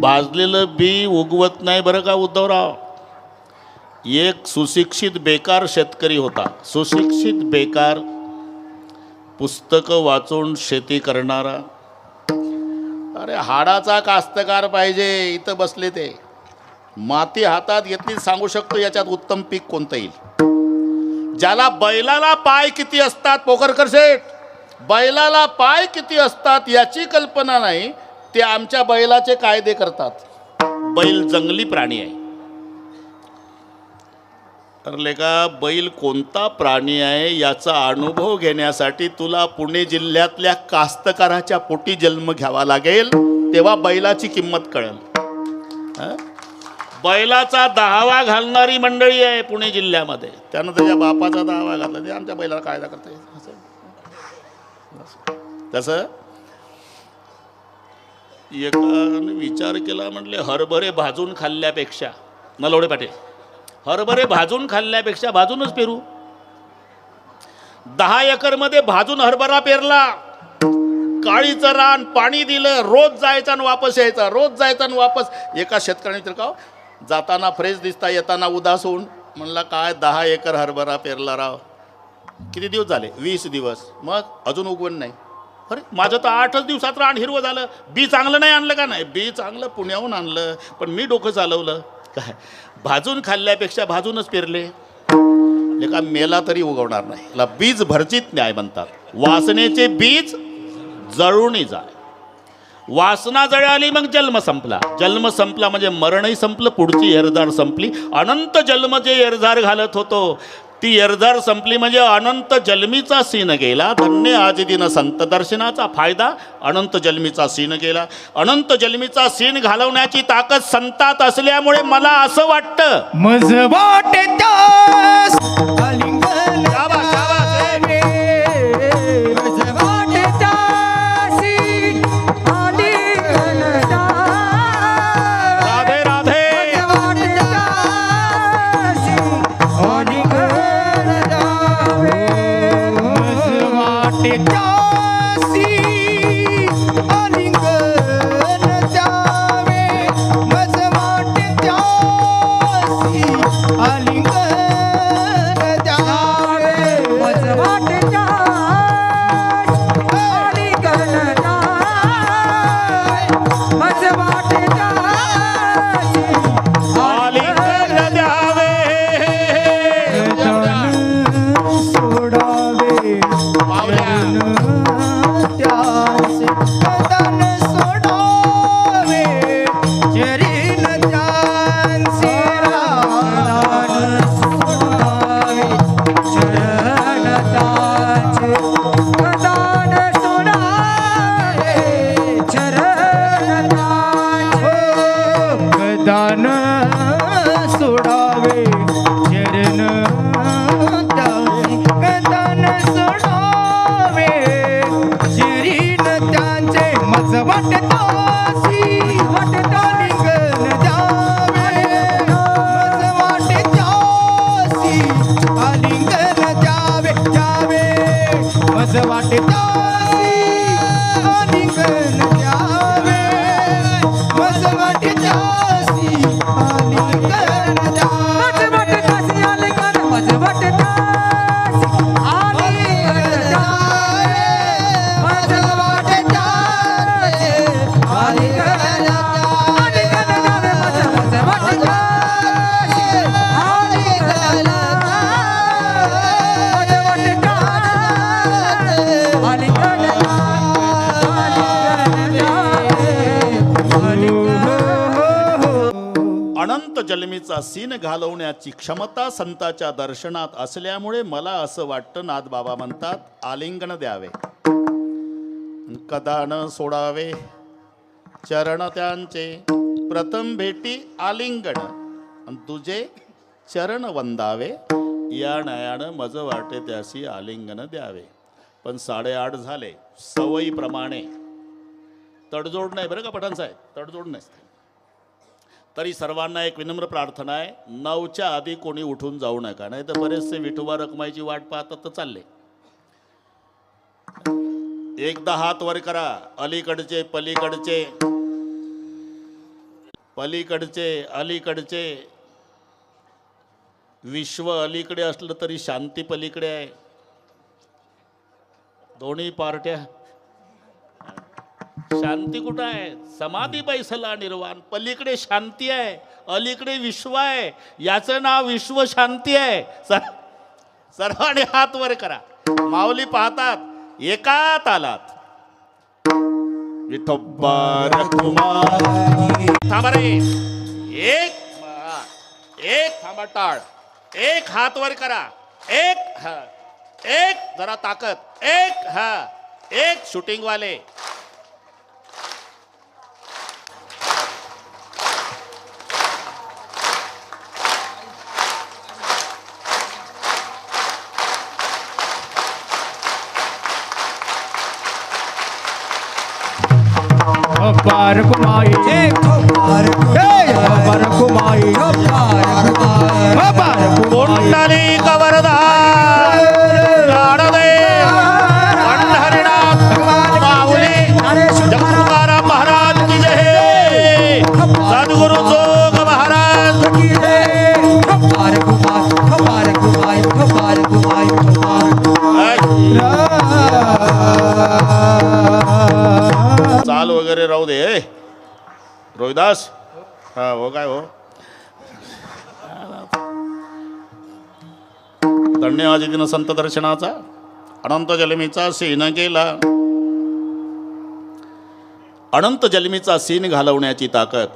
भाजलेलं बी उगवत नाही बरं का उद्धवराव. एक सुशिक्षित बेकार शेतकरी होता, सुशिक्षित बेकार, पुस्तकं वाचून शेती करणारा. अरे हाडाचा कास्तकार पाहिजे. इथं बसले ते माती हातात घेतली, सांगू शकतो याच्यात उत्तम पीक कोणतं येईल. ज्याला बैलाला पाय किती असतात, पोखरकर शेठ, बैलाला पाय किती असतात याची कल्पना नाही, ते आमच्या बैलाचे कायदे करतात. बैल जंगली प्राणी आहे. ठरले का? बैल कोणता प्राणी आहे याचा अनुभव घेण्यासाठी तुला पुणे जिल्ह्यातल्या कास्तकाराच्या पोटी जन्म घ्यावा लागेल, तेव्हा बैलाची किंमत कळेल. बैलाचा दहावा घालणारी मंडळी आहे पुणे जिल्ह्यामध्ये. त्यानं त्याच्या बापाचा दहावा घातला, ते आमच्या बैलाला कायदा करते. तसं एकाने विचार केला, म्हटले हरभरे भाजून खाल्ल्यापेक्षा, नलवडे पाटील, हरभरे भाजून खाल्ल्यापेक्षा भाजूनच पेरू. 10 एकरमध्ये भाजून हरभरा पेरला, काळीचं रान, पाणी दिलं, रोज जायचा आणि वापस यायचा, रोज जायचा आणि वापस. एका शेतकऱ्याने तर का जाताना फ्रेश दिसता, येताना उदास होऊन म्हणला, काय 10 एकर हरभरा पेरला राव. किती दिवस झाले? 20 दिवस. मग अजून उगवण नाही. अरे माझं तर 8च दिवसात रान हिरवं झालं. बी चांगलं नाही आणलं का? नाही, बी चांगलं पुण्याहून आणलं, पण मी डोकं चालवलं. काय भाजून खाल्ल्यापेक्षा भाजूनच पेरले. एका मेला तरी उगवणार नाही. याला बीज भरचित न्याय म्हणतात. वासनेचे बीज जळूनही जाय. वासना जळाली मग जन्म संपला. जन्म संपला म्हणजे मरणही संपलं, पुढची एरझार संपली. अनंत जन्म जे एरझार घालत होतो ती एरझार संपली म्हणजे अनंत जन्मीचा सीन गेला. धन्य आज दिन संत दर्शनाचा फायदा, अनंत जन्मीचा सीन गेला. अनंत जन्मीचा सीन घालवण्याची ताकद संतात असल्यामुळे मला असं वाटतं, मज वाटे जन्मीचा सीन घालवण्याची क्षमता संताच्या दर्शनात असल्यामुळे मला असं वाटतं, नाथबाबा म्हणतात, आलिंगन द्यावे, कदा न सोडावे चरण त्यांचे. प्रथम भेटी आलिंगन आणि तुझे चरण वंदावे, या नयानं मज वाटे त्यासी आलिंगन द्यावे. पण 8:30 झाले. सवयीप्रमाणे तडजोड नाही बरं का पठाण साहेब, तडजोड नाही. तरी सर्वांना एक विनम्र प्रार्थना आहे, 9च्या आधी कोणी उठून जाऊ नका, नाही तर बरेचसे विठोबा रखमाईची वाट पाहतात तर चालले. एकदा हात वर करा, अलीकडचे पलीकडचे. पलीकडचे अलीकडचे, विश्व अलीकडे असलं तरी शांती पलीकडे आहे. दोन्ही पार्ट्या. शांती कुठं आहे? समाधी बैसला निर्वाण. पलीकडे शांती आहे, अलीकडे विश्व आहे. याचं नाव विश्व शांती आहे. सर्वांनी हात वर करा. माऊली पाहतात एका तालात. विठोबा रखुमाई. थांबा रे. एक थांबा. टाळ. एक हात वर करा. एक जरा ताकद. एक शूटिंग वाले. बार कुमाई कुंडली कवरदा पंढरीनाथ माऊली तुकाराम महाराज की जय. सद्गुरु जोग महाराज की चाल वगैरे राहू दे. रोहिदास. हा हो काय हो. धन्यवाद दिन संत दर्शनाचा. अनंत जलमीचा सीन गेला. अनंत जलमीचा सीन घालवण्याची ताकद.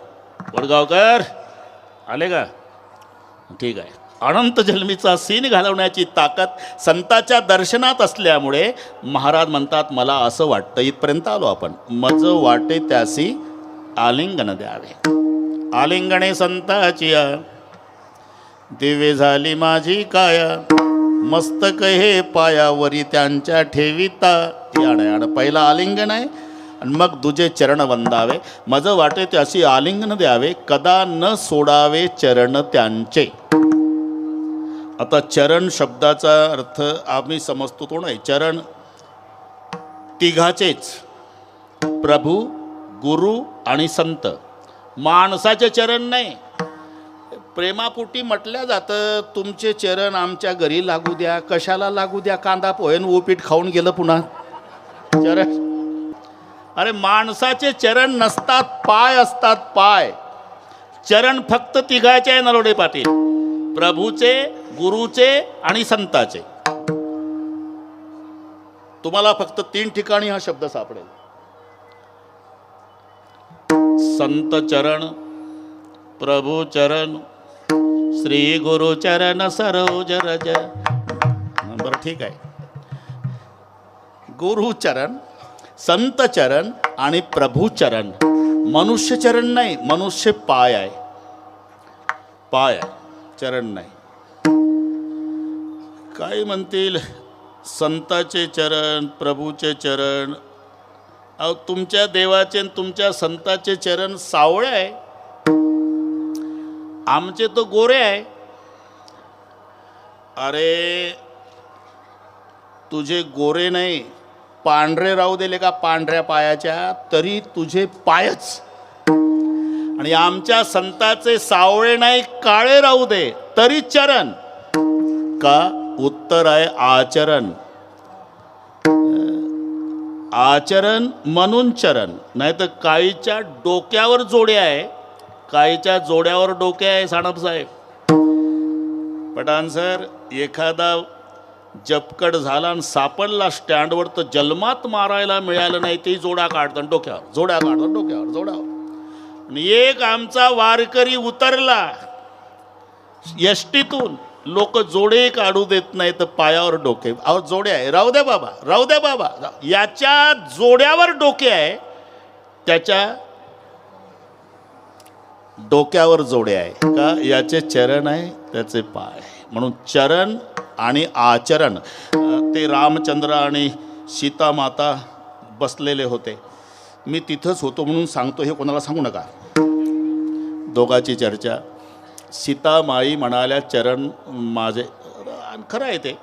वडगावकर आले का? ठीक आहे. अनंत जन्मीचा सीन घालवण्याची ताकद संताच्या दर्शनात असल्यामुळे महाराज म्हणतात मला असं वाटतं. इथपर्यंत आलो आपण. मज वाटे त्यासी आलिंगन द्यावे. आलिंगणे संताची दिव्य झाली माझी काया. मस्तक हे पायावरी त्यांच्या ठेविता. याण पहिला आलिंगन आहे आणि मग तुझे चरण वंदावे. मज वाटे त्यासी आलिंगन द्यावे. कदा न सोडावे चरण त्यांचे. आता चरण शब्दाचा अर्थ आम्ही समजतो तो नाही. चरण तिघाचेच, प्रभू, गुरु आणि संत. माणसाचे चरण नाही. प्रेमापोटी म्हटल्या जातं तुमचे चरण आमच्या घरी लागू द्या. कशाला लागू द्या? कांदा पोहेन उपीट खाऊन गेलं पुन्हा चरण. अरे माणसाचे चरण नसतात, पाय असतात. पाय. चरण फक्त तिघाचे आहे नरोडे पाटील. प्रभूचे, गुरुचे आणि संताचे. तुम्हाला फक्त 3 ठिकाणी हा शब्द सापडेल. संत चरण, प्रभू चरण, श्री गुरु चरण सरोज रज. बरं ठीक आहे. गुरु चरण, संत चरण आणि प्रभू चरण. मनुष्य चरण नाही. मनुष्य पाय आहे. पाय आहे, चरण नाही. काय म्हणतील संताचे चरण, प्रभूचे चरण. अहो तुमच्या देवाचे आणि तुमच्या संताचे चरण सावळे आहे. आमचे तो गोरे आहे. अरे तुझे गोरे नाही, पांढरे राहू दिले का पांढऱ्या पायाच्या तरी तुझे पायच. आणि आमच्या संताचे सावळे नाही, काळे राहू दे तरी चरण. का? उत्तर आहे आचरण. आचरण म्हणून चरण. नाही तर काळीच्या डोक्यावर जोड्या आहे. काळीच्या जोड्यावर डोके आहे साणप साहेब. पठाण सर, एखादा जपकड झाला आणि सापडला स्टँडवर तर जन्मात मारायला मिळालं नाही ते जोडा काढतात डोक्यावर. जोड्या काढतात डोक्यावर, जोडावर. आणि एक आमचा वारकरी उतरला एसटीतून. लोक जोडे काढू देत नाही तर पायावर डोके. अहो जोडे आहे, राहू द्या बाबा, राहू द्या बाबा. याच्या जोड्यावर डोके आहे, त्याच्या डोक्यावर जोडे आहे. का? याचे चरण आहे, त्याचे पाय. म्हणून चरण आणि आचरण. ते रामचंद्र आणि सीता माता बसलेले होते. मी तिथंच होतो म्हणून सांगतो, हे कोणाला सांगू नका. दोघाची चर्चा. सीतामाई म्हणाल्या चरण माझे. खरं आहे ते.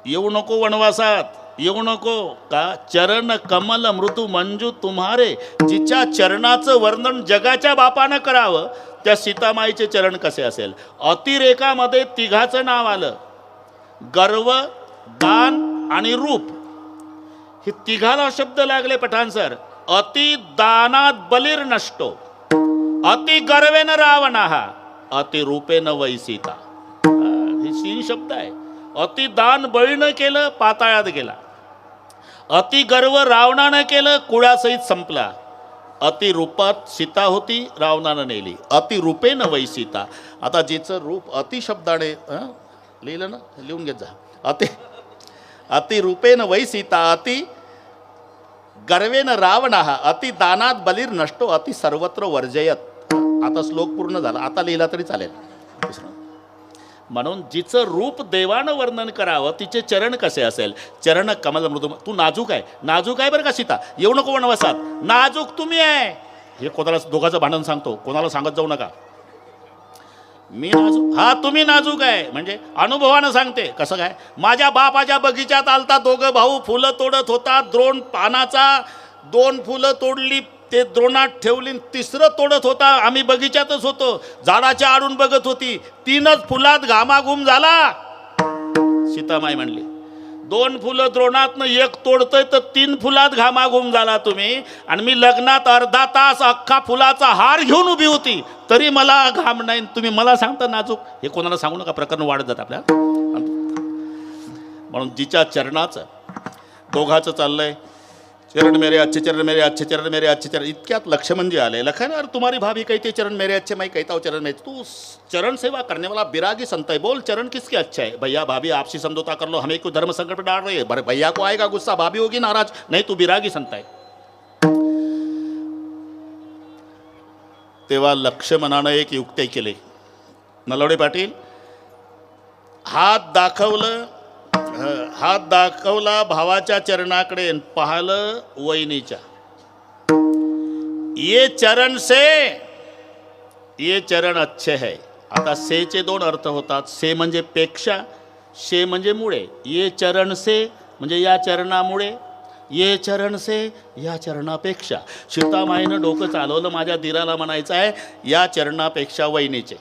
येऊ नको वनवासात. येऊ नको का? चरण कमल मृदू मंजू तुम्हारे, जिच्या चरणाचं वर्णन जगाच्या बापानं करावं त्या सीतामाईचे चरण कसे असेल. अतिरेकामध्ये तिघाचं नाव आलं, गर्व, दान आणि रूप. हे तिघाला शब्द लागले पठाण सर. अति दानात बलिर नष्टो, अति गर्वेन रावणा, अति रूपेन वै सीता. हे 3 शब्द आहे. अति दान बळीनं केलं, पाताळात गेला. अति गर्व रावणानं केलं, कुळासहित संपला. अति रूपात सीता होती, रावणानं नेली. अति रूपेन वै सीता. आता जिचं रूप अति शब्दाने लिहिलं ना, लिहून घेत जा. अति रूपेन वै सीता, अति गर्वेन रावण, अति दानात बलिर नष्टो, अति सर्वत्र वर्जयत. आता श्लोक पूर्ण झाला, आता लिहिला तरी चालेल. म्हणून जिचं रूप देवानं वर्णन करावं तिचे चरण कसे असेल. चरण कमल मृदू. तू नाजूक आहे, नाजूक आहे बरं का सीता, येऊ नको वनवासात, नाजूक तुम्ही आहे. हे कोणाला दोघांचं भांडण सांगतो, कोणाला सांगत जाऊ नका. मी नाजूक, हा तुम्ही नाजूक आहे म्हणजे अनुभवानं सांगते. कसं काय? माझ्या बापाच्या बगीच्यात आलता दोघं भाऊ, फुलं तोडत होता. द्रोण पानाचा 2 फुलं तोडली, ते द्रोणात ठेवली. 3रं तोडत होता, आम्ही बगीच्यातच होतो. झाडाच्या आडून बघत होती, 3च फुलात घामाघूम झाला. सीतामाई म्हणली 2 फुलं द्रोणातनं 1 तोडतंय तर 3 फुलात घामाघूम झाला तुम्ही. आणि मी लग्नात अर्धा तास अख्खा फुलाचा हार घेऊन उभी होती, तरी मला घाम नाही. तुम्ही मला सांगता नाजूक. हे कोणाला सांगू नका, प्रकरण वाढत जात आपल्या. म्हणून जिच्या चरणाचं दोघाचं चाललंय, चरण मेरे अच्छे चरण मेरे अच्छे चरण मेरे अच्छे चरण. इतक्यात लक्ष्मण जी आले. लखन यार तुम्हारी भाभी कहती है चरण मेरे अच्छे, मैं कहता हूँ चरण मेरे. तू चरण सेवा करने वाला बिरागी संत है, बोल चरण किसके अच्छे है. भैया भाभी आपसी समझौता कर लो, हमें कोई धर्म संकट में डाल रही है. भैया को आएगा गुस्सा, भाभी होगी नाराज. नहीं, तू बिरागी संत है. तेव्हा लक्ष्मणानं एक युक्ती केली. नलवडे पाटील हात दाखवला भावाच्या चरणाकडे, पाहिलं वहिनीच्या. ये चरण से ये चरण अच्छे है. आता सेचे 2 अर्थ होतात. से म्हणजे पेक्षा, शे म्हणजे मुळे. ये चरण से म्हणजे या चरणामुळे, ये चरण से या चरणापेक्षा. सीतामाईनं डोकं चालवलं. माझ्या दिराला म्हणायचं आहे या चरणापेक्षा वहिनीचे.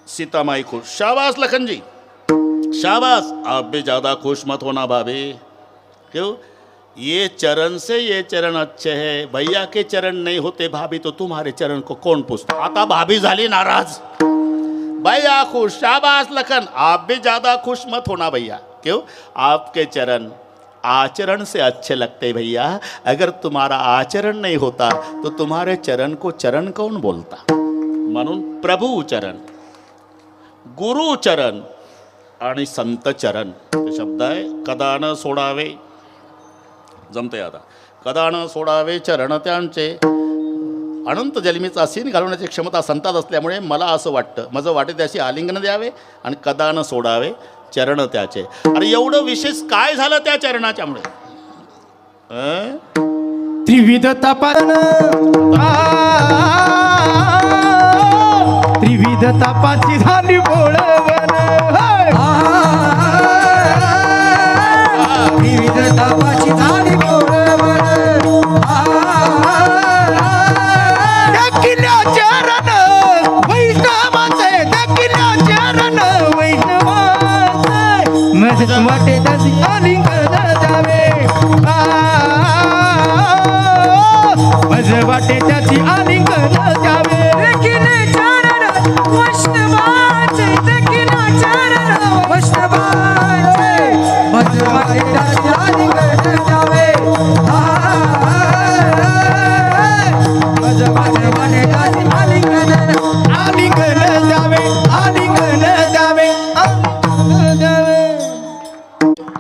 सीतामाई खुश. शाबास लखनजी, शाबास. आप भी ज़्यादा खुश मत होना भाभी. क्यों? ये चरण से ये चरण अच्छे है. भैया के चरण नहीं होते भाभी तो तुम्हारे चरण को कौन पूछता. आता भाभी झाली नाराज, भैया खुश. शाबास लखन, आप भी ज़्यादा खुश मत होना भैया. क्यों? आपके चरण आचरण से अच्छे लगते भैया. अगर तुम्हारा आचरण नहीं होता तो तुम्हारे चरण को चरण कौन बोलता. म्हणून प्रभू चरण, गुरु चरण आणि संत चरण हे शब्द आहे. कदा न सोडावे, जमते आता. कदा न सोडावे चरण त्यांचे. अनंत जन्मीचा सीन घालवण्याची क्षमता संतात असल्यामुळे मला असं वाटतं, माझं वाटे त्याशी आलिंगन द्यावे आणि कदा न सोडावे चरण त्याचे. अरे एवढं विशेष काय झालं त्या चरणाच्यामुळे. त्रिविध तपान, त्रिविध तपाची झाली बोळवण. त्रिविध तपाची झाली बोळवण. दक्षिणा चरण वैष्णवाचे, दक्षिणा चरण वैष्णवाचे. मज वाटे तशी आलिंगन द्यावे, मज वाटे त्याची आलिंगन द्यावे.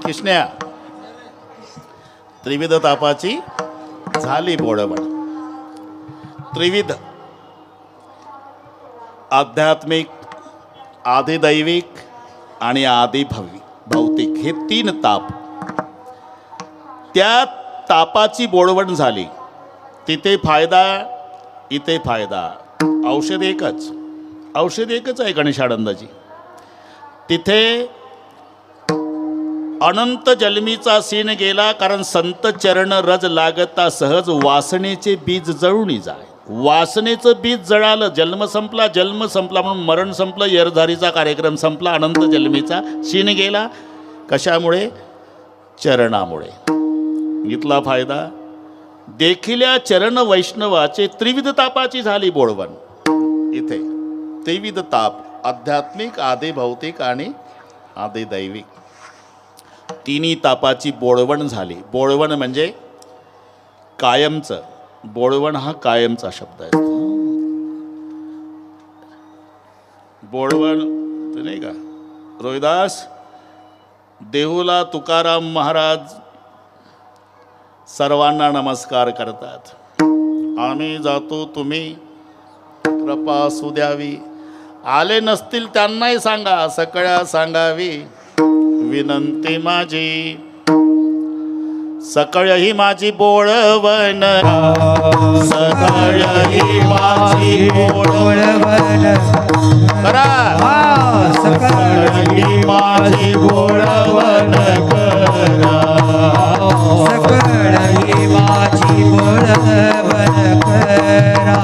कृष्णया त्रिविध तापाची झाली बोळवण. त्रिविध आध्यात्मिक, आधिदैविक आणि आधी भौतिक हे 3 ताप. त्या तापाची बोळवण झाली. तिथे फायदा, इथे फायदा. औषध एकच, औषध एकच आहे गणेशानंदाजी. तिथे अनंत जन्मीचा सीन गेला, कारण संत चरण रज लागता सहज वासनेचे बीज जळून जाय. वासनेचं बीज जळालं, जन्म संपला म्हणून मरण संपलं, येरझारीचा कार्यक्रम संपला, अनंत जन्मीचा सीन गेला. कशामुळे? चरणामुळे. इथला फायदा, देखिल्या चरण वैष्णवाचे त्रिविध तापाची झाली बोळवण. इथे त्रिविध ताप, आध्यात्मिक, आधी भौतिक आणि आधी दैविक, तिन्ही तापाची बोळवण झाली. बोळवण म्हणजे कायमचं. बोळवण हा कायमचा शब्द आहे. बोळवण ते नाही का, रोहिदास देहूला तुकाराम महाराज सर्वांना नमस्कार करतात. आम्ही जातो, तुम्ही कृपा असू द्यावी. आले नसतील त्यांनाही सांगा, सकळ्या सांगावी विनंती माझी. सकळ ही माझी बोळवण, सकळ ही माझी बोळवण करा. सकळ ही माझी बोळवण करा. सकळ ही माझी बोळवण करा.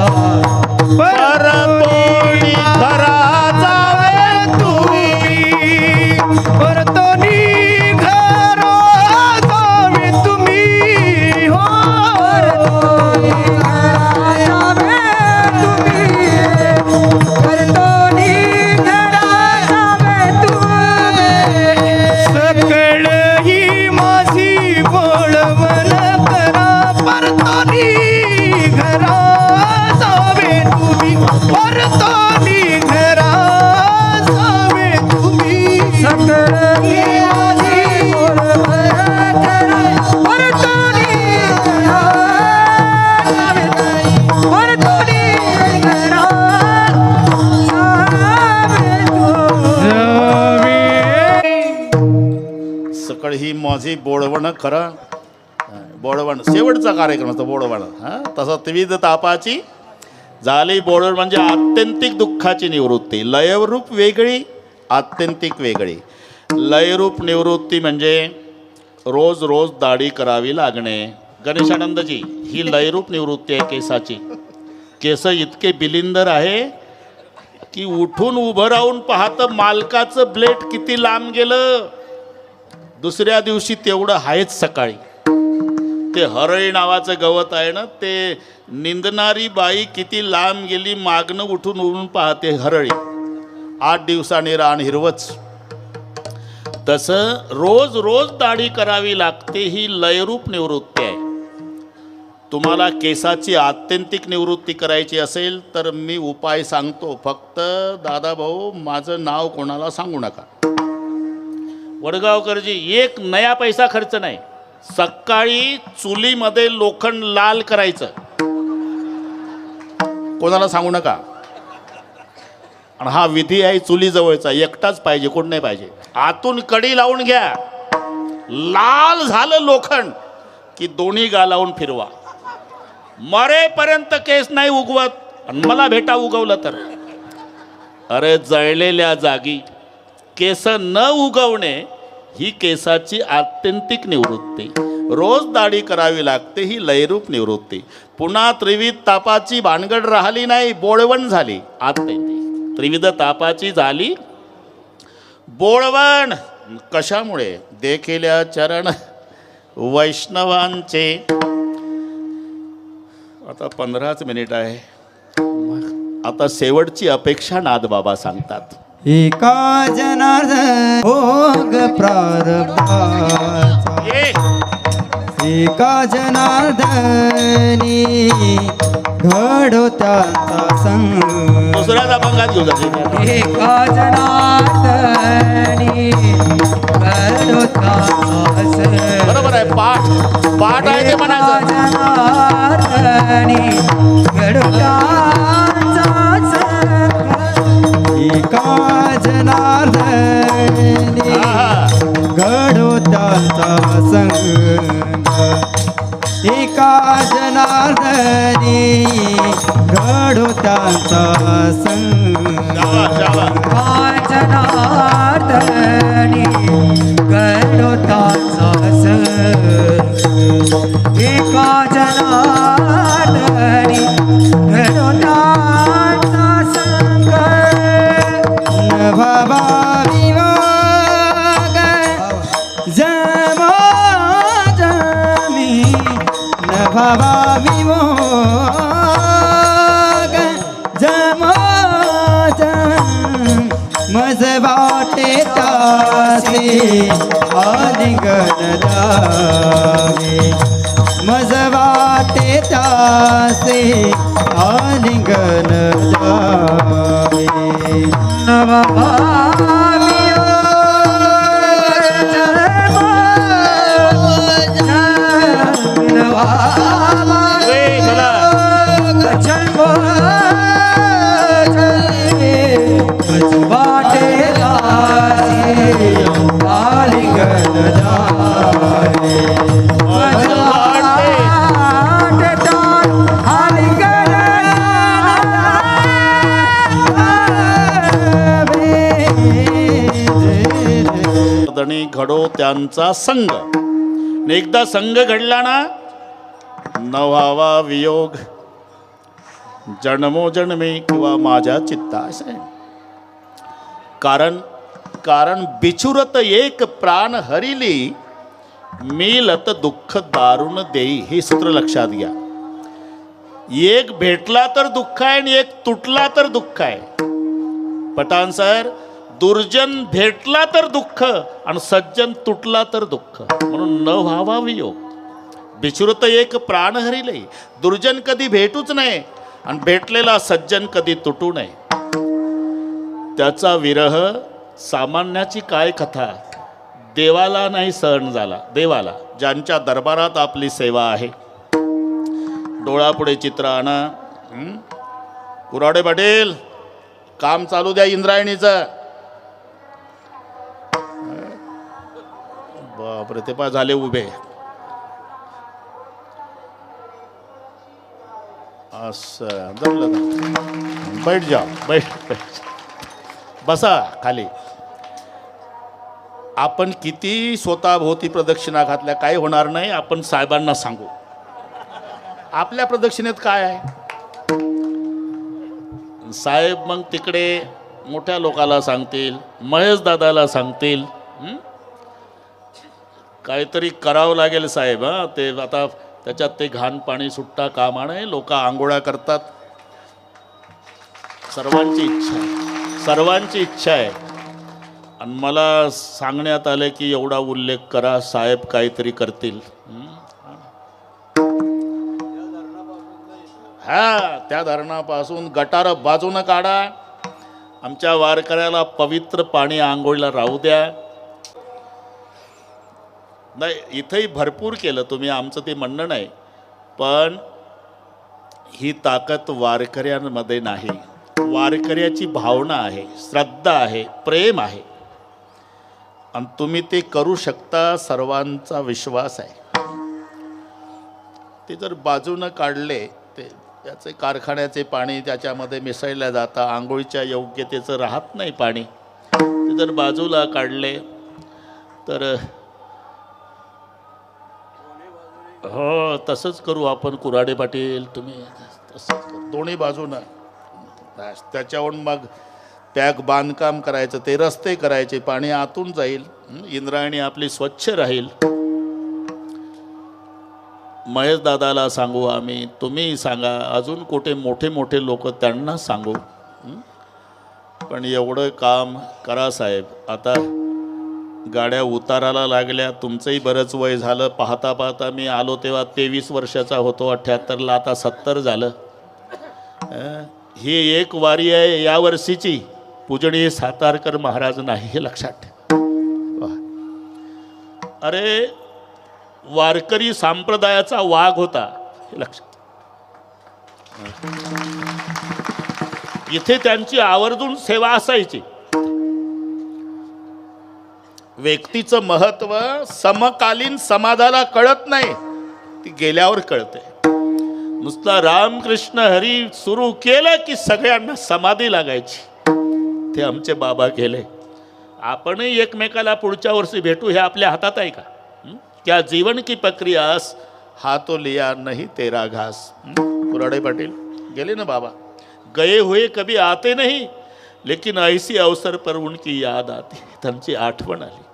परतोनी घरा जावे तुम्ही, परतोनी घरा जावे तुम्ही. हो परतोनी घरा जावे तुम्ही, परतोनी घरा जावे तुम्ही. सकळ ही माझी बोळवण करा. परतोनी घरा जावे तुम्ही, परतोनी घरा जावे तुम्ही. सकळ ही माझी बोळवण करा. परतोनी घरा जावे तुम्ही, परतोनी घरा जावे तुम्ही. सकळ ही माझी बोळवण खरं. बोळवण शेवटचा कार्यक्रम असतो बोळवण. हां, तसं त्रिविध तापाची झाली बोळवण म्हणजे आत्यंतिक दुःखाची निवृत्ती. लयरूप वेगळी, आत्यंतिक वेगळी. लयरूप निवृत्ती म्हणजे रोज रोज दाढी करावी लागणे. गणेशानंदजी, ही लयरूप निवृत्ती आहे केसाची. केस इतके बिलिंदर आहे की उठून उभं राहून पाहतं मालकाचं ब्लेड किती लांब गेलं. दुसऱ्या दिवशी तेवढं आहेच सकाळी. ते हरळी नावाचं गवत आहे ना, ते निंदणारी बाई किती लांब गेली, मागणं उठून उभून पाहते हरळी. 8 दिवसांनी रान हिरवच. तसं रोज रोज दाढी करावी लागते. ही लयरूप निवृत्ती आहे. तुम्हाला केसाची आत्यंतिक निवृत्ती करायची असेल तर मी उपाय सांगतो. फक्त दादाभाऊ माझं नाव कोणाला सांगू नका. वडगावकरजी, 1 नया पैसा खर्च नाही. सकाळी चुलीमध्ये लोखंड लाल करायचं, कोणाला सांगू नका. आणि हा विधी आहे चुलीजवळचा, एकटाच पाहिजे, कोण नाही पाहिजे. आतून कडी लावून घ्या, लाल झालं लोखंड की दोन्ही गालावून फिरवा. मरेपर्यंत केस नाही उगवत. आणि मला भेटा उगवलं तर, अरे जळलेल्या जागी केस न उगवणे ही केसाची आत्यंतिक निवृत्ती. रोज दाढी करावी लागते, ही लयरूप निवृत्ती. पुन्हा त्रिविध तापाची भानगड राहिली नाही, बोळवण झाली. आत्यंतिक त्रिविध तापाची झाली बोळवण. कशामुळे? देखिल्या चरण वैष्णवांचे. आता 15च मिनिट आहे. आता शेवटची अपेक्षा नादबाबा सांगतात. एका जनार्दन भोग प्रारब्धाचा, एका जनार्दनी घडो त्यांचा संग. दुसऱ्याच अभंगात घेऊ जाते. एका जनार्दनी घडो त्यांचा संग. बरोबर आहे. पाठ आहे ते म्हणायचं. जनार्दनी घडो त्यांचा संग. एका जनार्दनी घडो त्यांचा संग. एका जनार्दनी घडो त्यांचा संग. एका जनार्दनी घडो एका जनार्दनी घडोत्यांचा संग न भावा वियोग जमा जमी न भावा वियोग जमा जम मज वाटे तासे आलिंगन द्यावे मज वाटे तासे आलिंगन द्यावे नवा दणी घडो त्यांचा संग. एकदा संग घडला ना न व्हावा वियोग जन्मोजन्मी किंवा माझ्या चित्ता असं आहे. कारण बिछुरत एक प्राण हरिली मिलत दुःख दारुण देई. हे सूत्र लक्षात घ्या. एक भेटला तर दुःख आहे आणि एक तुटला तर दुःख आहे. पठाण सर, दुर्जन भेटला तर दुःख आणि सज्जन तुटला तर दुःख. म्हणून न व्हावा वियोग. बिछुरत एक प्राण हरिले. दुर्जन कधी भेटूच नये आणि भेटलेला सज्जन कधी तुटू नये. त्याचा विरह सामान्याची काय कथा. देवाला नाही सहन झाला. देवाला ज्यांच्या दरबारात आपली सेवा आहे. डोळापुढे चित्र आणा. कुराडे पाटील, काम चालू द्या इंद्रायणीचं. बापरे, ते पा झाले उभे. असं जमलं ना. बैठ जा, बैठ. बसा खाली. आपण किती स्वतःभोवती प्रदक्षिणा घातल्या काही होणार नाही. आपण साहेबांना सांगू आपल्या प्रदक्षिणेत काय आहे. साहेब मग तिकडे मोठ्या लोकाला सांगतील, महेश दादाला सांगतील. काहीतरी करावं लागेल साहेब. हां, ते आता त्याच्यात ते घाण पाणी सुट्टा कामा नये. लोक आंघोळ्या करतात. सर्वांची इच्छा आहे. आणि मला सांगण्यात आलं की एवढा उल्लेख करा, साहेब काहीतरी करतील. हा, त्या धरणापासून गटार बाजूनं काढा. आमच्या वारकऱ्याला पवित्र पाणी आंघोळीला राहू द्या. नाही, इथंही भरपूर केलं तुम्ही, आमचं ते म्हणणं नाही. पण ही ताकद वारकऱ्यांमध्ये नाही. वारकऱ्याची भावना आहे, श्रद्धा आहे, प्रेम आहे. आणि तुम्ही ते करू शकता. सर्वांचा विश्वास आहे. ते जर बाजूनं काढले, ते त्याचे कारखान्याचे पाणी त्याच्यामध्ये मिसळलं जातं. आंघोळीच्या योग्यतेचं राहत नाही पाणी. ते जर बाजूला काढले तर हो, तसंच करू आपण. कुराडे पाटील, तुम्ही तसंच करू. दोन्ही बाजूनं त्याच्यावरून मग पॅक बांधकाम करायचं, ते रस्ते करायचे, पाणी आतून जाईल. इंद्रायणी आपली स्वच्छ राहील. महेश दादाला सांगू आम्ही, तुम्ही सांगा, अजून कुठे मोठे मोठे लोक त्यांना सांगू. पण एवढं काम करा साहेब. आता गाड्या उताराला लागल्या. तुमचंही बरंच वय झालं. पाहता पाहता मी आलो तेव्हा 23 वर्षाचा होतो. 78ला आता 70 झालं. ही एक वारी आहे यावर्षीची. पूजनीय सातारकर महाराज नाही, हे लक्षात ठेवा. अरे, वारकरी संप्रदायाचा वाघ होता, हे लक्षात. इथे त्यांची आवर्जून सेवा असायची. व्यक्तीचं महत्व समकालीन समाजाला कळत नाही, ती गेल्यावर कळते. नुसता रामकृष्ण हरी सुरू केलं की सगळ्यांना समाधी लागायची. ते आमचे बाबा गेले. आपणही एकमेकाला पुढच्या वर्षी भेटू, हे आपल्या हातात आहे का? क्या जीवन की प्रक्रियास हा तो लिया नहीं तेरा घास. कुराडे पाटील गेले ना बाबा. गए हुए कभी आते नहीं, लेकिन ऐसी अवसर पर उनकी याद आती. त्यांची आठवण आली.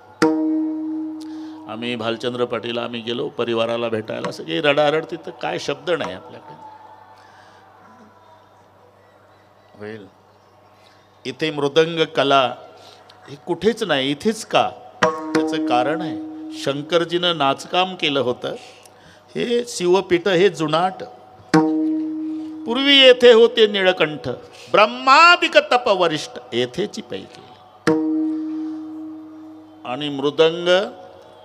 आम्ही भालचंद्र पाटील आम्ही गेलो परिवाराला भेटायला. सगळी रडारड. तिथं काय शब्द नाही आपल्याकडे. होईल इथे मृदंग कला हे कुठेच नाही, इथेच का? त्याचं कारण आहे, शंकरजीनं नाचकाम केलं होतं. हे शिवपीठ हे जुनाट. पूर्वी येथे होते निळकंठ, ब्रह्मादिक तप वरिष्ठ येथेची पैकी. आणि मृदंग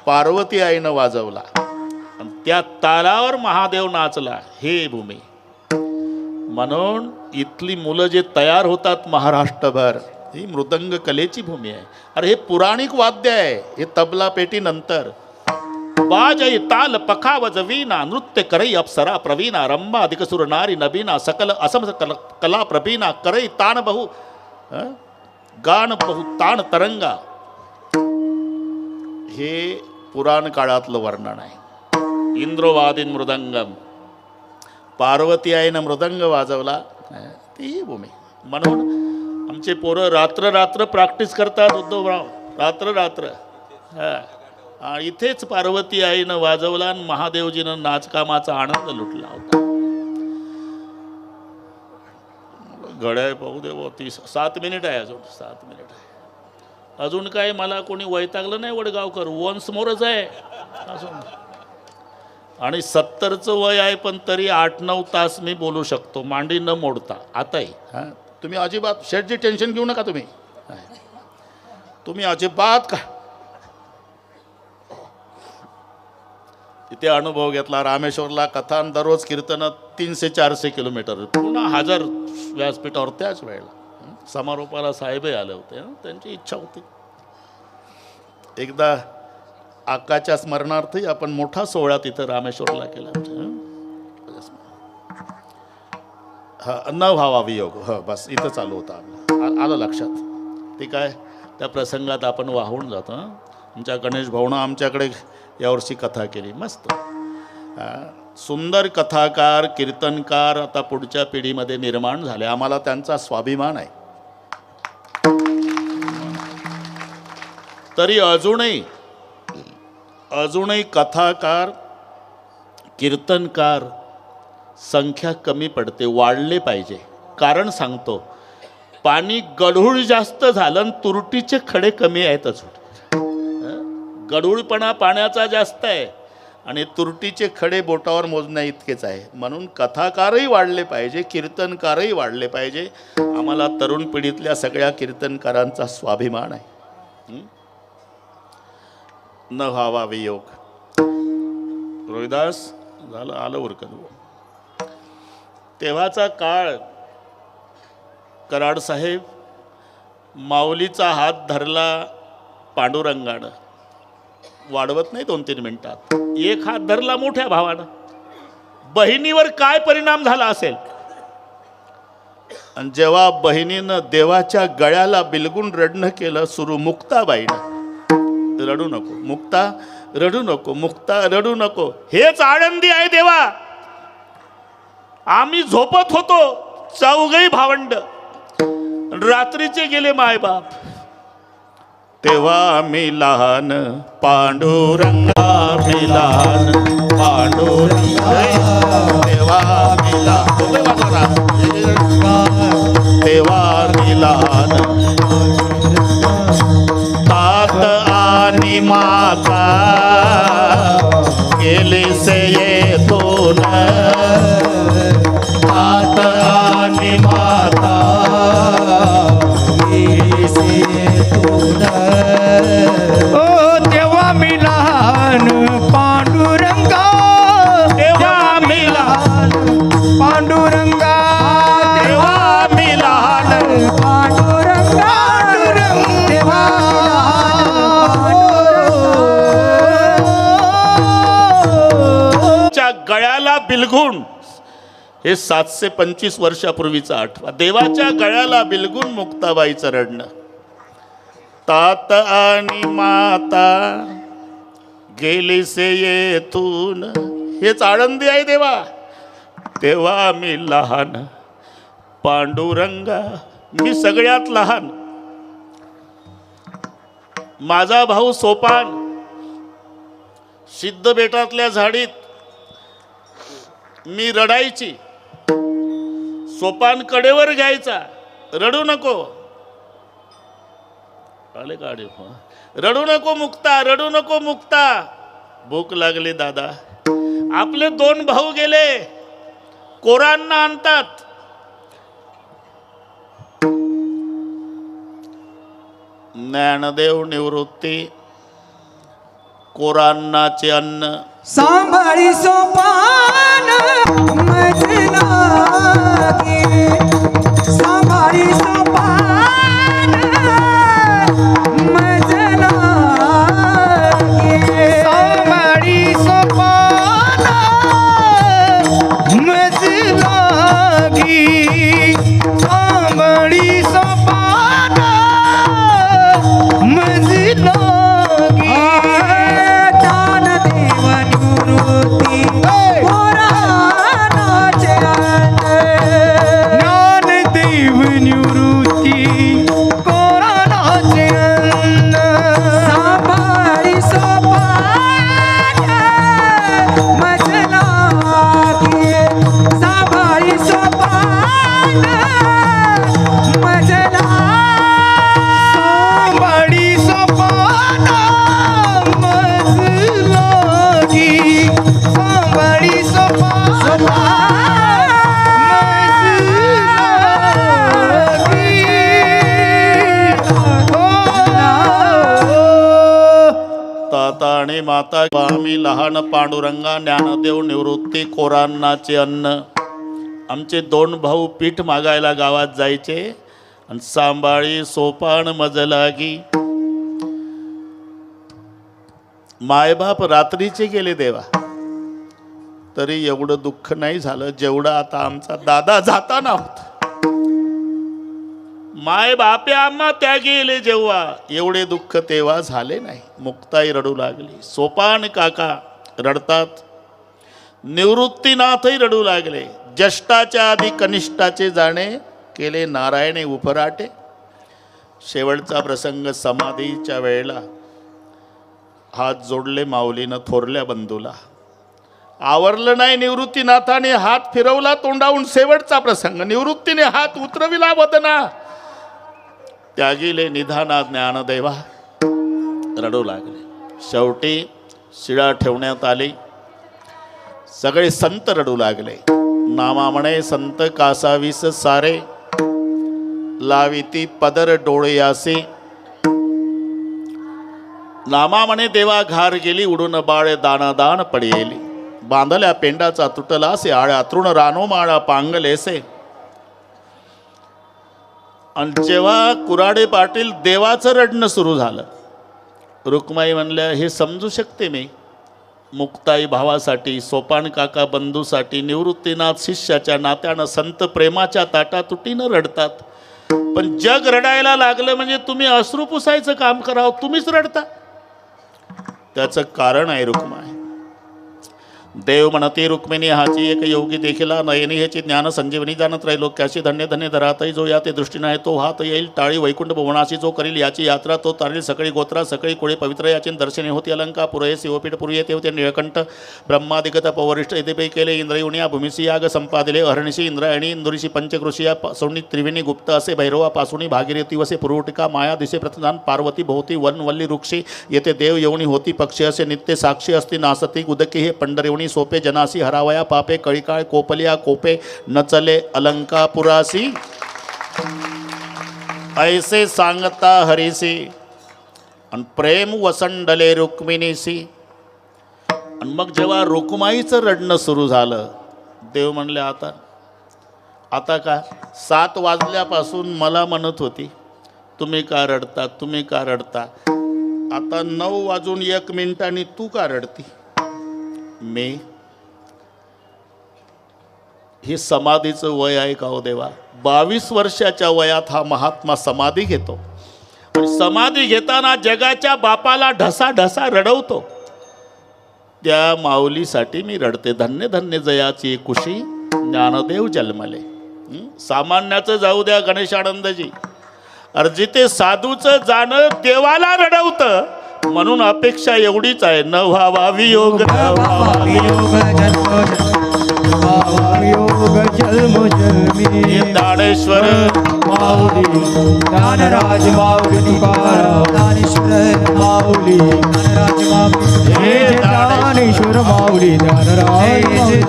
पार्वती आईनं वाजवला आणि त्या तालावर महादेव नाचला. हे भूमी म्हणून इथली मुलं जे तयार होतात महाराष्ट्रभर, ही मृदंग कलेची भूमी आहे. अरे हे पुराणिक वाद्य आहे. हे तबला पेटी नंतर. बाजय ताल पखावज वीणा नृत्य करई अप्सरा प्रवीणा रंभा अधिक सुर नारी नबीना सकल असम कला प्रवीणा करई ताण बहु गान बहु ताण तरंगा. हे पुराण काळातलं वर्णन आहे. इंद्रवादीन मृदंगम. पार्वती आईनं मृदंग वाजवला. ती भूमी. म्हणून आमचे पोरं रात्र रात्र प्रॅक्टिस करतात. उद्धवराव रात्र रात्र. इथेच पार्वती आईनं वाजवला आणि महादेवजीनं नाचकामाचा आनंद लुटला होता. घड्याळ पाहू दे. 7 मिनिट आहे अजून. 7 मिनिट आहे अजून. काय मला कोणी वैतागलं नाही वडगावकर. वन्स मोरच आहे अजून. आणि 70चं वय आहे, पण तरी 8-9 तास मी बोलू शकतो मांडी न मोडता. आताही तुम्ही अजिबात शेठजी टेन्शन घेऊ नका. तुम्ही अजिबात का तिथे अनुभव घेतला. रामेश्वरला कथा दररोज कीर्तन 300-400 किलोमीटर. पुन्हा 1000 व्यासपीठावर त्याच वेळेला. समारोपाला साहेबही आले होते. त्यांची इच्छा होती. एकदा आकाच्या स्मरणार्थी आपण मोठा सोहळा तिथं रामेश्वरला केला. न व्हावा वियोग. बस इथं चालू होता. आलं लक्षात. ते काय त्या प्रसंगात आपण वाहून जातो. आमच्या गणेश भाऊनं आमच्याकडे यावर्षी कथा केली. मस्त सुंदर कथाकार कीर्तनकार आता पुढच्या पिढीमध्ये निर्माण झाले. आम्हाला त्यांचा स्वाभिमान आहे. तरी अजूनही कथाकार कीर्तनकार संख्या कमी पडते. वाढले पाहिजे. कारण सांगतो, पाणी गढूळ जास्त झालं आणि तुरटीचे खडे कमी आहेत. अजून गढूळपणा पाण्याचा जास्त आहे आणि तुरटीचे खडे बोटावर मोजण्या इतकेच आहे. म्हणून कथाकारही वाढले पाहिजे, कीर्तनकारही वाढले पाहिजे. आम्हाला तरुण पिढीतल्या सगळ्या कीर्तनकारांचा स्वाभिमान आहे. न व्हावा वियोग. रोहिदास झालं आलं उरकत. तेव्हाचा काळ. कराड साहेब माऊलीचा हात धरला पांडुरंगानं. वाढवत नाही 2-3 मिनिटात. एक हात धरला मोठ्या भावानं. बहिणीवर काय परिणाम झाला असेल. आणि जेव्हा बहिणीनं देवाच्या गळ्याला बिलगून रडणं केलं सुरू, मुक्ताबाईनं. रडू नको मुक्ता, रडू नको मुक्ता, रडू नको. हेच आनंदी आहे देवा. आम्ही झोपत होतो 4घी भावंड. रात्रीचे गेले मायबाप. तेव्हा मी लहान पांडुरंगा, मी लहान पांडुरंगा. तेव्हा मी लहान, तेव्हा मी लहान. तात आणि माता गेले से येतून. तात आणि माता गेले से येतून. ओ तेव्हा मी लहान पांडुरंगा, तेव्हा मी लहान पांडुरंगा, तेव्हा मी लहान पांडुरंगा, तेव्हा च्या गळ्याला बिलगून. हे 725 वर्षापूर्वीचा आठवा. देवाच्या गळ्याला बिलगून मुक्ताबाईचं रडणं. तात आणि माता गेलीसे येथून, हेच आळंदी आहे देवा. तेव्हा मी लहान पांडुरंगा, मी सगळ्यात लहान. माझा भाऊ सोपान सिद्ध बेटातल्या झाडीत मी रडायची. सोपान कडेवर घ्यायचा, रडू नको. आले गाडी, रडू नको मुक्ता, रडू नको मुक्ता. भूक लागली दादा. आपले 2 भाऊ गेले, कोरांना आणतात. ज्ञानदेव निवृत्ती, कोरांनाचे अन्न. सांभाळी सोपान मज लागे, सांभाळी सोपान मज लागे, सांभाळी सोपान मज लागी, सांभाळी सोपान मज लागी. ज्ञानदेव निवृत्ती कोरानाचे अन्न, सांभाळी सोपान मज लागे, सांभाळी सोपान मज लागे, सांभाळी सोपान मज लागी, सांभाळी सोपान ताता आणि माता, आम्ही लहान पांडुरंगा, ज्ञानदेव निवृत्ती, कोरांनाचे अन्न. आमचे 2 भाऊ पीठ मागायला गावात जायचे आणि सांभाळी सोपान मज लागी. मायबाप रात्रीचे गेले देवा, तरी एवढं दुःख नाही झालं जेवढं आता आमचा दादा जाताना होता. माय बापे आम्हा त्या गेले जेव्हा, एवढे दुःख तेव्हा झाले नाही. मुक्ताई रडू लागली, सोपान काका रडतात, निवृत्तीनाथही रडू लागले. ज्येष्ठाच्या आधी कनिष्ठाचे जाणे, केले नारायणे उफराटे. शेवटचा प्रसंग समाधीच्या वेळेला हात जोडले माऊलीनं थोरल्या बंधूला. आवरलं नाही निवृत्तीनाथाने, हात फिरवला तोंडावून. शेवटचा प्रसंग, निवृत्तीने हात उतरविला वदना, त्यागिले निधाना ज्ञानदेवा. रडू लागले. शेवटी शिळा ठेवण्यात आली. सगळे संत रडू लागले. नामा म्हणे संत कासावीस सारे, लाविती पदर डोळे यासे. नामा म्हणे देवा घार गेली, उडून बाळे दानादान पडियेली. बांधल्या पेंडाचा तुटलासे, आळ्या तृण रानो माळा पांगलेसे. आणि जेव्हा कुराडे पाटील देवाचं रडणं सुरू झालं, रुक्माई म्हणल्या हे समजू शकते मी, मुक्ताई भावासाठी, सोपान काका बंधूसाठी, निवृत्तीनाथ शिष्याच्या नात्यानं, संत प्रेमाच्या ताटातुटीनं रडतात. पण जग रडायला लागलं म्हणजे तुम्ही अश्रू पुसायचं काम करावं, तुम्हीच रडता. त्याचं कारण आहे रुक्माई. देव म्हणते रुक्मिणी हाची एक योगी देखिला, नयनी ह्याची ज्ञान संजीवनी जाणत राहिलो. कॅशी धन्य धन्य धरातही जो या ते दृष्टीनं आहे, तो हात येईल टाळी वैकुंठ भुवनाशी. जो करील याची यात्रा, तो तारील सकळी गोत्रा, सकळी कुळे पवित्र. याची दर्शने होती अलंका पुरये शिवपीठ पुरी. ते होते निळकंठ ब्रह्मादिगत पवरिष्ठ. येथे केले इंद्रयुनिया भूमिसी याग संपादिले. अहर्निशी इंद्रायणी इंदुरीशी पंचकृषिया सोनी त्रिवेणी गुप्त असे. भैरवापासुनी भागीरथी वसे पुरुटिका. माया दिसे प्रतिदान पार्वती भोवती वनवल्ली वृक्षी. येथे देव येऊनी होती पक्षी असे. नित्य साक्षी असती नासती उदकी हे पंढरवणी. सोपे जनासी हरावया पापे. कळिकाळ कोपलिया कोपे न चले अलंकापुरासी. ऐसे सांगता हरीसी आणि प्रेम वसंडले रुक्मिणीसी. आणि मग जेव्हा रुक्माईचं रडणं सुरू झालं, देव म्हणले आता का 7 वाजल्यापासून मला म्हणत होती तुम्ही का रडता, तुम्ही का रडता. आता 9 वाजून 1 मिनिटांनी तू का रडती. मी हे समाधीचं वय आहे का हो देवा. 22 वर्षाच्या वयात हा महात्मा समाधी घेतो. आणि समाधी घेताना जगाच्या बापाला ढसा ढसा रडवतो. त्या माऊलीसाठी मी रडते. धन्य धन्य जयाची कुशी ज्ञानदेव जन्मले. सामान्याचं जाऊ द्या गणेशानंदजी, अरे जिथे साधूचं जाणं देवाला रडवतं. म्हणून अपेक्षा एवढीच आहे, न व्हावा वियोग, न व्हावा वियोग. योग जन्म जन्मी ज्ञानेश्वर माऊली ज्ञानराज माऊली तुकाराम ज्ञानेश्वर माऊली ज्ञानराज माऊली हे ज्ञानेश्वर माऊली ज्ञानराज